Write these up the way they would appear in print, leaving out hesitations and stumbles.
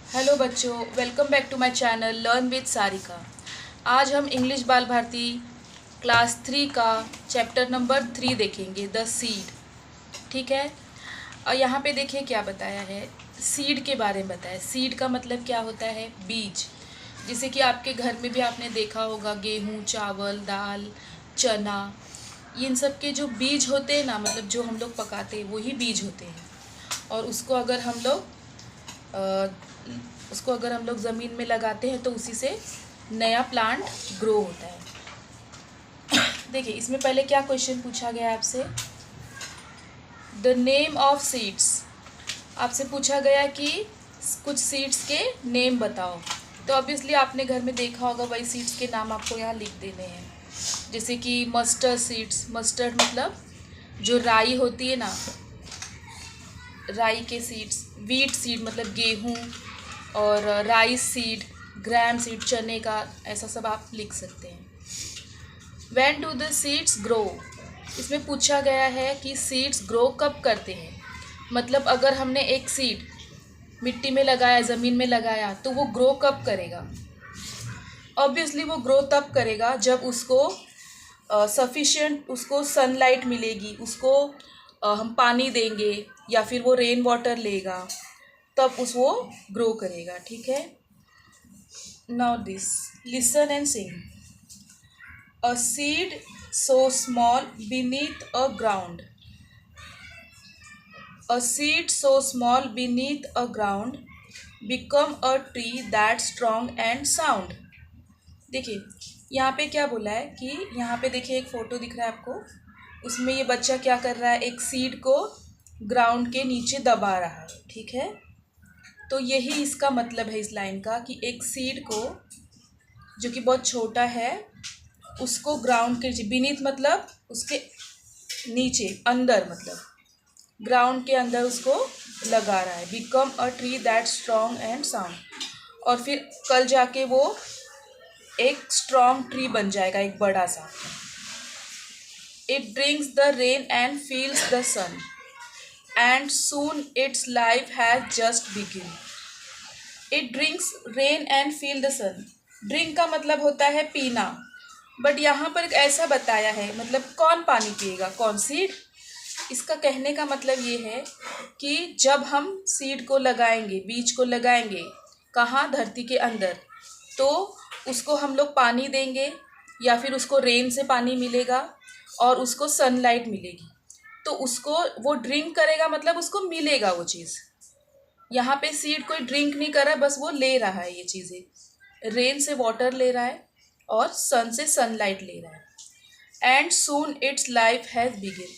Hello बच्चों, welcome back to my channel learn with Sarika. आज हम इंग्लिश बाल भारती क्लास 3 का चैप्टर नंबर 3 देखेंगे, द सीड। ठीक है। और यहाँ पे देखिए क्या बताया है, सीड के बारे में बताया। सीड का मतलब क्या होता है? बीज। जैसे कि आपके घर में भी आपने देखा होगा, गेहूँ, चावल, दाल, चना, इन सब के जो बीज होते हैं ना, मतलब जो हम लोग पकाते हैं वही बीज होते हैं। और उसको अगर हम लोग ज़मीन में लगाते हैं तो उसी से नया प्लांट ग्रो होता है। देखिए इसमें पहले क्या क्वेश्चन पूछा गया आपसे, द नेम ऑफ सीड्स। आपसे पूछा गया कि कुछ सीड्स के नेम बताओ। तो ऑब्वियसली आपने घर में देखा होगा, वही सीड्स के नाम आपको यहाँ लिख देने हैं। जैसे कि मस्टर्ड सीड्स। मस्टर्ड मतलब जो राई होती है ना, राई के सीड्स। वीट सीड मतलब गेहूँ, और राइस सीड, ग्राम सीड, चने का, ऐसा सब आप लिख सकते हैं। When do the seeds grow. इसमें पूछा गया है कि सीड्स ग्रो कब करते हैं। मतलब अगर हमने एक सीड मिट्टी में लगाया, ज़मीन में लगाया, तो वो ग्रो कब करेगा। ऑब्वियसली वो ग्रो तब करेगा जब उसको सफिशिएंट उसको सनलाइट मिलेगी, उसको हम पानी देंगे या फिर वो रेन वाटर लेगा, तब वो ग्रो करेगा। ठीक है। Now this, listen and Singh. A seed so small beneath a ground. A seed so small beneath a ground become a tree that strong and sound. देखिए यहाँ पे क्या बोला है कि यहाँ पे देखिए एक फ़ोटो दिख रहा है आपको। उसमें ये बच्चा क्या कर रहा है, एक सीड को ग्राउंड के नीचे दबा रहा है। ठीक है। तो यही इसका मतलब है इस लाइन का, कि एक सीड को जो कि बहुत छोटा है, उसको ग्राउंड के नीचे, बीनीथ मतलब उसके नीचे, अंदर मतलब ग्राउंड के अंदर उसको लगा रहा है। Become a tree that strong and sound. और फिर कल जाके वो एक स्ट्रॉन्ग ट्री बन जाएगा, एक बड़ा सा। It drinks the rain and feels the sun and soon its life has just begin. It drinks rain and feel the sun. Drink का मतलब होता है पीना, बट यहाँ पर एक ऐसा बताया है, मतलब कौन पानी पिएगा, कौन? सीड। इसका कहने का मतलब ये है कि जब हम सीड को लगाएंगे, बीज को लगाएंगे कहाँ, धरती के अंदर, तो उसको हम लोग पानी देंगे या फिर उसको रेन से पानी मिलेगा और उसको सनलाइट मिलेगी, तो उसको वो ड्रिंक करेगा, मतलब उसको मिलेगा वो चीज़। यहाँ पे सीड कोई ड्रिंक नहीं कर रहा है, बस वो ले रहा है ये चीज़ें। रेन से वाटर ले रहा है और सन से सनलाइट ले रहा है। And soon its life has begin.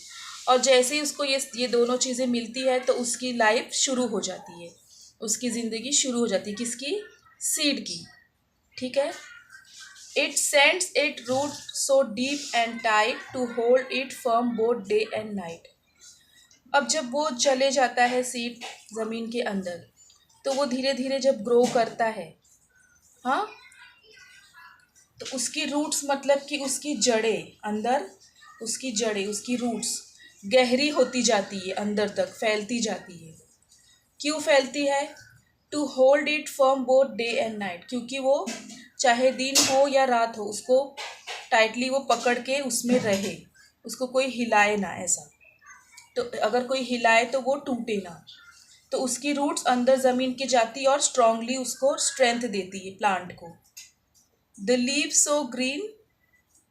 और जैसे ही उसको ये दोनों चीज़ें मिलती है तो उसकी लाइफ शुरू हो जाती है, उसकी ज़िंदगी शुरू हो जाती है। किसकी? सीड की। ठीक है। It sends it root so deep and tight to hold it firm both day and night. अब जब वो चले जाता है सीड ज़मीन के अंदर, तो वो धीरे धीरे जब ग्रो करता है, हाँ, तो उसकी रूट्स मतलब कि उसकी जड़ें अंदर, उसकी जड़ें, उसकी रूट्स गहरी होती जाती है, अंदर तक फैलती जाती है। क्यों फैलती है? To hold it firm both day and night. क्योंकि वो चाहे दिन हो या रात हो, उसको टाइटली वो पकड़ के उसमें रहे, उसको कोई हिलाए ना, ऐसा। तो अगर कोई हिलाए तो वो टूटे ना। तो उसकी रूट्स अंदर ज़मीन की जाती है और स्ट्रांगली उसको स्ट्रेंथ देती है प्लांट को। The leaves so green,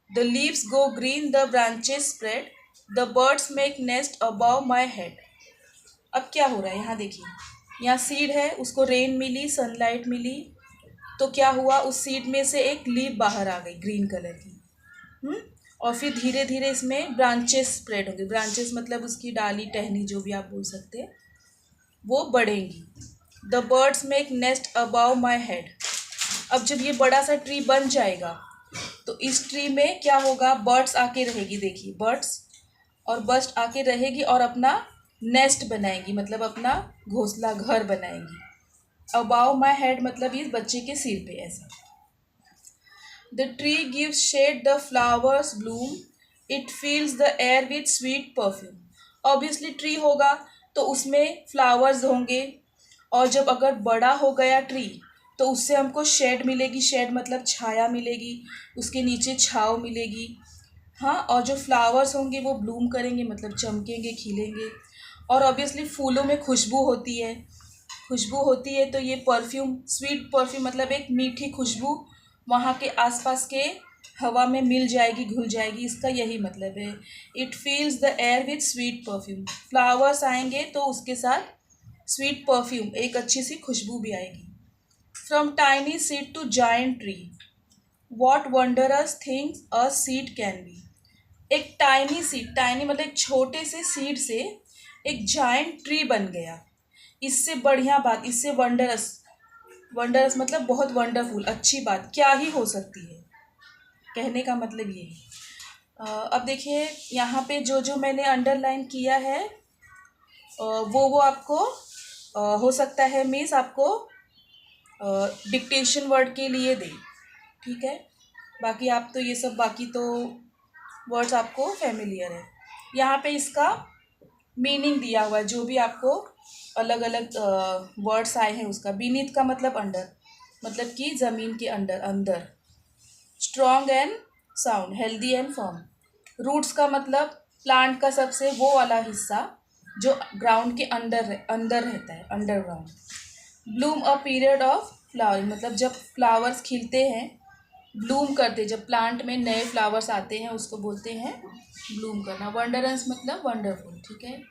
the leaves go green, the branches spread, the birds make nest above my head. अब क्या हो रहा है यहाँ देखिए, यहाँ सीड है, उसको रेन मिली, सनलाइट मिली, तो क्या हुआ, उस सीड में से एक लीव बाहर आ गई ग्रीन कलर की। और फिर धीरे धीरे इसमें ब्रांचेस स्प्रेड होंगे। ब्रांचेस मतलब उसकी डाली, टहनी, जो भी आप बोल सकते हैं, वो बढ़ेंगी। The birds make nest above my head. अब जब ये बड़ा सा ट्री बन जाएगा तो इस ट्री में क्या होगा, बर्ड्स आके रहेगी। देखिए बर्ड्स और बस्ट आके रहेगी और अपना नेस्ट बनाएंगी, मतलब अपना घोंसला, घर बनाएंगी। अबाव माई हेड मतलब इस बच्चे के सिर पे, ऐसा। The tree gives shade, the flowers bloom, it feels the air with sweet perfume. Obviously tree होगा तो उसमें फ्लावर्स होंगे और जब अगर बड़ा हो गया ट्री तो उससे हमको शेड मिलेगी, शेड मतलब छाया मिलेगी, उसके नीचे छाँव मिलेगी। हाँ, और जो फ्लावर्स होंगे वो ब्लूम करेंगे, मतलब चमकेंगे, खिलेंगे। और ऑब्वियसली फूलों में खुशबू होती है, खुशबू होती है तो ये परफ्यूम, स्वीट परफ्यूम मतलब एक मीठी खुशबू वहाँ के आसपास के हवा में मिल जाएगी, घुल जाएगी, इसका यही मतलब है। It feels the air with sweet perfume. Flowers आएंगे तो उसके साथ स्वीट परफ्यूम, एक अच्छी सी खुशबू भी आएगी। From tiny seed to giant tree, what wondrous things a seed can be. एक टाइनी सीड, टाइनी मतलब एक छोटे से सीड से एक जायंट ट्री बन गया। इससे बढ़िया बात, इससे वंडरस, वंडरस मतलब बहुत वंडरफुल, अच्छी बात क्या ही हो सकती है, कहने का मतलब ये है। अब देखिए यहाँ पे जो जो मैंने अंडरलाइन किया है वो आपको हो सकता है मिस आपको डिक्टेशन वर्ड के लिए दे, ठीक है। बाकी आप तो ये सब, बाकी तो वर्ड्स आपको फेमिलियर है। यहाँ पे इसका मीनिंग दिया हुआ है, जो भी आपको अलग अलग वर्ड्स आए हैं उसका। बीनीथ का मतलब अंडर, मतलब कि ज़मीन के अंदर, अंदर। Strong and sound, healthy and firm. Roots का मतलब प्लांट का सबसे वो वाला हिस्सा जो ग्राउंड के अंदर अंदर रहता है, underground. Bloom a period of flowering, मतलब जब फ्लावर्स खिलते हैं, ब्लूम करते, जब प्लांट में नए फ्लावर्स आते हैं उसको बोलते हैं ब्लूम करना। वंडरस मतलब वंडरफुल, ठीक है।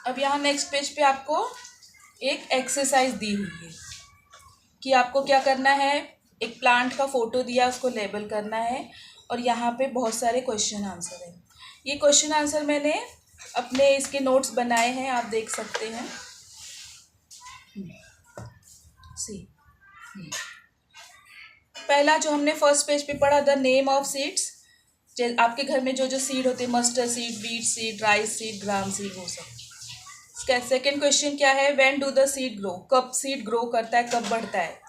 अब यहाँ नेक्स्ट पेज पे आपको एक एक्सरसाइज दी हुई है कि आपको क्या करना है। एक प्लांट का फोटो दिया, उसको लेबल करना है, और यहाँ पे बहुत सारे क्वेश्चन आंसर है। ये क्वेश्चन आंसर मैंने अपने इसके नोट्स बनाए हैं, आप देख सकते हैं। सी पहला जो हमने फर्स्ट पेज पे पढ़ा, द नेम ऑफ सीड्स। आपके घर में जो जो सीड होते हैं, mustard seed, beet seed, rice seed, gram seed, वो सब। सेकेंड क्वेश्चन क्या है, when do the seed grow, कब सीड ग्रो करता है, कब बढ़ता है।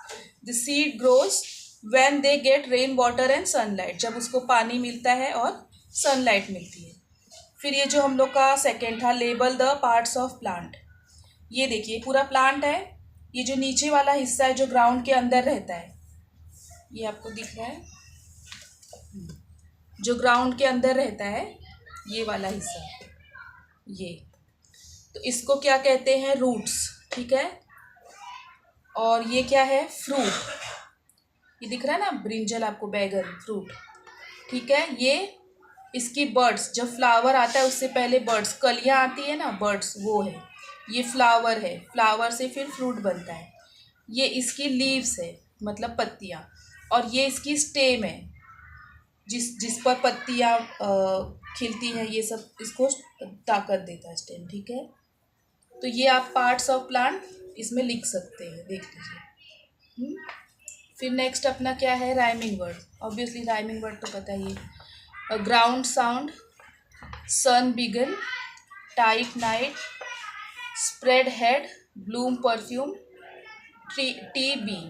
The seed grows when they get rain water and sunlight, जब उसको पानी मिलता है और सनलाइट मिलती है। फिर ये जो हम लोग का सेकेंड था, label the parts of plant. ये देखिए पूरा प्लांट है, ये जो नीचे वाला हिस्सा है जो ग्राउंड के अंदर रहता है, ये आपको दिख रहा है, जो ग्राउंड के अंदर रहता है ये वाला हिस्सा, ये तो इसको क्या कहते हैं, रूट्स, ठीक है। और ये क्या है, फ्रूट, ये दिख रहा है ना ब्रिंजल आपको, बैगन, फ्रूट, ठीक है। ये इसकी बर्ड्स, जब फ्लावर आता है उससे पहले बर्ड्स, कलियां आती है ना, बर्ड्स, वो है। ये फ्लावर है, फ्लावर से फिर फ्रूट बनता है। ये इसकी लीव्स है, मतलब पत्तियां, और ये इसकी स्टेम है, जिस जिस पर पत्तियां खिलती हैं, ये सब इसको ताकत देता है, स्टेम, ठीक है। तो ये आप पार्ट्स ऑफ प्लांट इसमें लिख सकते हैं, देख लीजिए। फिर नेक्स्ट अपना क्या है, rhyming word. Obviously rhyming word तो पता ही है। Ground sound, sun began, tight night, spread head, bloom perfume, T B.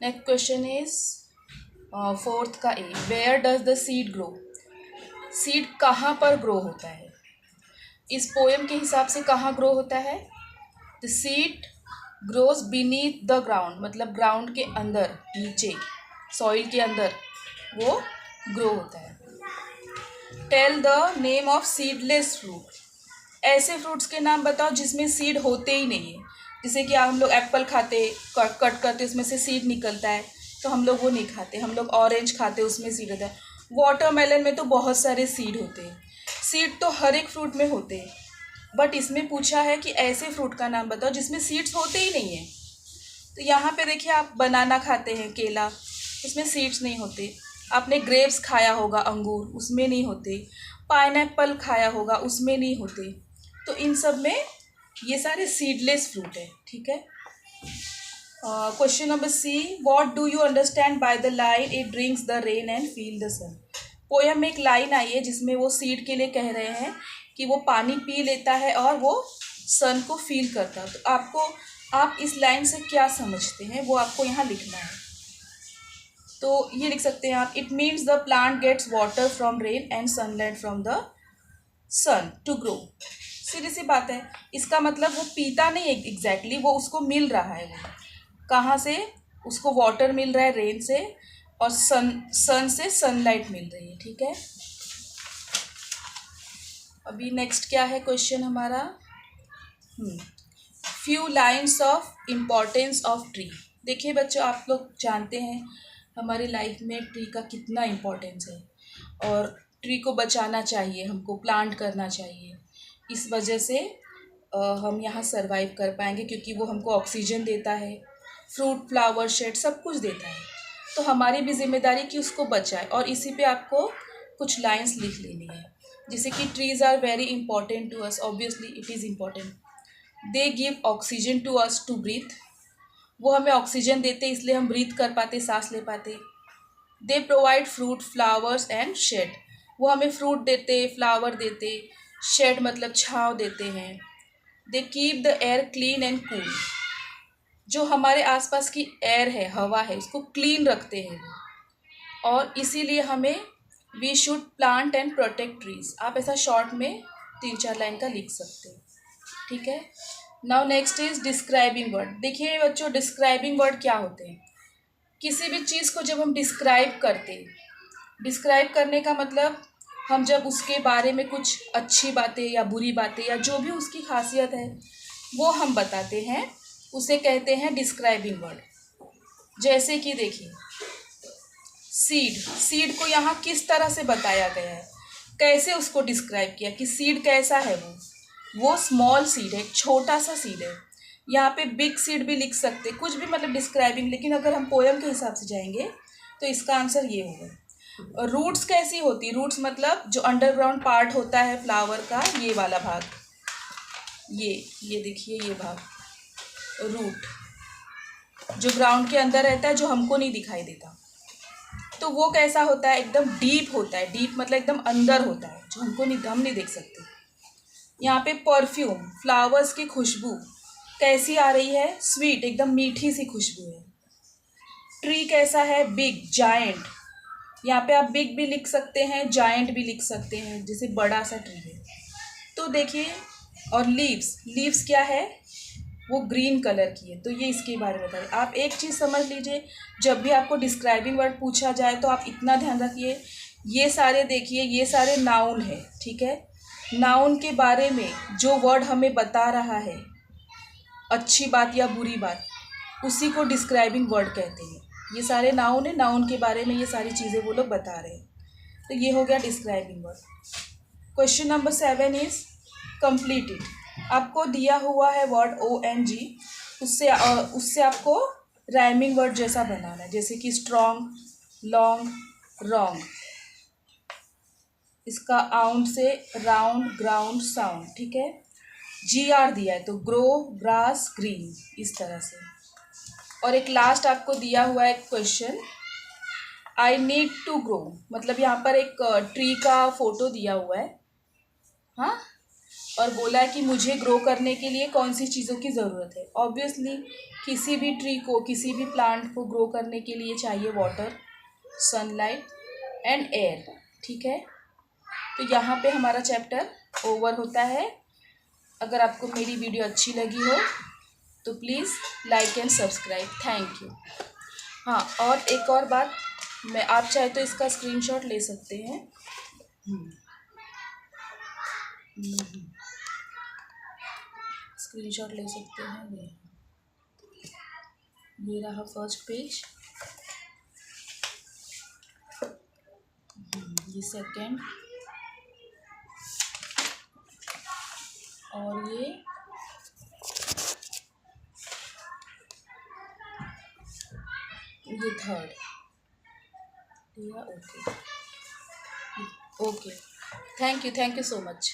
Next question is fourth का A, where does the seed grow, seed कहाँ पर ग्रो होता है। इस पोएम के हिसाब से कहाँ ग्रो होता है, the seed grows beneath the ground, मतलब ग्राउंड के अंदर, नीचे सॉइल के अंदर वो ग्रो होता है। Tell the name of seedless fruit, ऐसे फ्रूट्स के नाम बताओ जिसमें सीड होते ही नहीं है। जैसे कि हम लोग एप्पल खाते, कट करते उसमें से सीड निकलता है, तो हम लोग वो नहीं खाते। हम लोग ऑरेंज खाते, उसमें सीड होता है। वाटरमेलन में तो बहुत सारे सीड होते हैं। सीड तो हर एक फ्रूट में होते हैं, बट इसमें पूछा है कि ऐसे फ्रूट का नाम बताओ जिसमें सीड्स होते ही नहीं है। तो यहाँ पे देखिए, आप बनाना खाते हैं, केला, उसमें सीड्स नहीं होते। आपने ग्रेप्स खाया होगा, अंगूर, उसमें नहीं होते। पाइनएप्पल खाया होगा, उसमें नहीं होते। तो इन सब में ये सारे सीडलेस फ्रूट है, ठीक है। Question number C, what do you understand by the line it drinks the rain and feel the sun. Poem में एक लाइन आई है जिसमें वो सीड के लिए कह रहे हैं कि वो पानी पी लेता है और वो सन को फील करता है। तो आप इस लाइन से क्या समझते हैं वो आपको यहाँ लिखना है। तो ये लिख सकते हैं आप, it means the plant gets water from rain and sunlight from the sun to grow. सीधी सी बात है। इसका मतलब वो पीता नहीं है एग्जैक्टली, वो उसको मिल रहा है। वो कहाँ से? उसको वाटर मिल रहा है रेन से, और सन से सनलाइट मिल रही है। ठीक है, अभी नेक्स्ट क्या है क्वेश्चन हमारा? Few lines of importance of tree. देखिए बच्चों, आप लोग जानते हैं हमारी लाइफ में ट्री का कितना इम्पोर्टेंस है, और ट्री को बचाना चाहिए, हमको प्लांट करना चाहिए। इस वजह से हम यहाँ सरवाइव कर पाएंगे, क्योंकि वो हमको ऑक्सीजन देता है, फ्रूट फ्लावर शेड सब कुछ देता है। तो हमारी भी जिम्मेदारी कि उसको बचाए। और इसी पे आपको कुछ लाइंस लिख लेनी है, जैसे कि trees are very important to us, obviously it is important. They give oxygen to us to breathe. वो हमें ऑक्सीजन देते, इसलिए हम ब्रीथ कर पाते, सांस ले पाते। They provide fruit flowers and shade. वो हमें फ्रूट देते, फ्लावर देते, शेड मतलब छाँव देते हैं। They keep the air clean and cool. जो हमारे आसपास की एयर है, हवा है, उसको क्लीन रखते हैं वो। और इसीलिए हमें we should plant and protect trees. आप ऐसा शॉर्ट में 3-4 लाइन का लिख सकते हैं। ठीक है, now next is describing word. देखिए बच्चों, डिस्क्राइबिंग वर्ड क्या होते हैं? किसी भी चीज़ को जब हम डिस्क्राइब करते हैं, डिस्क्राइब करने का मतलब हम जब उसके बारे में कुछ अच्छी बातें या बुरी बातें या जो भी उसकी खासियत है वो हम बताते हैं, उसे कहते हैं डिस्क्राइबिंग वर्ड। जैसे कि देखिए, सीड, सीड को यहाँ किस तरह से बताया गया है, कैसे उसको डिस्क्राइब किया कि सीड कैसा है। वो स्मॉल सीड है, एक छोटा सा सीड है। यहाँ पे बिग सीड भी लिख सकते, कुछ भी मतलब डिस्क्राइबिंग। लेकिन अगर हम पोएम के हिसाब से जाएंगे तो इसका आंसर ये होगा। रूट्स कैसी होती? रूट्स मतलब जो अंडरग्राउंड पार्ट होता है फ्लावर का, ये वाला भाग, ये देखिए, ये भाग रूट, जो ग्राउंड के अंदर रहता है, जो हमको नहीं दिखाई देता। तो वो कैसा होता है? एकदम डीप होता है। डीप मतलब एकदम अंदर होता है, जो हम नहीं देख सकते। यहाँ पे परफ्यूम, फ्लावर्स की खुशबू कैसी आ रही है? स्वीट, एकदम मीठी सी खुशबू है। ट्री कैसा है? Big, giant. यहाँ पे आप बिग भी लिख सकते हैं, जायंट भी लिख सकते हैं, जैसे बड़ा सा ट्री है। तो देखिए, और लीव्स, लीव्स क्या है? वो ग्रीन कलर की है। तो ये इसके बारे में बताइए। आप एक चीज़ समझ लीजिए, जब भी आपको डिस्क्राइबिंग वर्ड पूछा जाए तो आप इतना ध्यान रखिए, ये सारे देखिए, ये सारे नाउन है। ठीक है, नाउन के बारे में जो वर्ड हमें बता रहा है, अच्छी बात या बुरी बात, उसी को डिस्क्राइबिंग वर्ड कहते हैं। ये सारे नाउन है, नाउन के बारे में ये सारी चीज़ें वो लोग बता रहे हैं। तो ये हो गया describing word. Question number 7 is completed. आपको दिया हुआ है वर्ड ONG, उससे आपको राइमिंग वर्ड जैसा बनाना है, जैसे कि स्ट्रॉन्ग, लॉन्ग, रॉन्ग। इसका आउंड से राउंड, ग्राउंड, साउंड। ठीक है, GR दिया है तो ग्रो, ग्रास, ग्रीन, इस तरह से। और एक लास्ट आपको दिया हुआ है question, I need to grow, मतलब यहाँ पर एक ट्री का फोटो दिया हुआ है, हाँ, और बोला है कि मुझे ग्रो करने के लिए कौन सी चीज़ों की ज़रूरत है। ऑब्वियसली किसी भी ट्री को, किसी भी प्लांट को ग्रो करने के लिए चाहिए वाटर, सनलाइट एंड एयर। ठीक है, तो यहाँ पे हमारा चैप्टर ओवर होता है। अगर आपको मेरी वीडियो अच्छी लगी हो तो please like and subscribe. Thank you. हाँ, और एक और बात, मैं आप चाहे तो इसका स्क्रीनशॉट ले सकते हैं। स्क्रीनशॉट ले सकते हैं। ये रहा फर्स्ट पेज, ये सेकंड, और ये third. Okay, okay, thank you so much.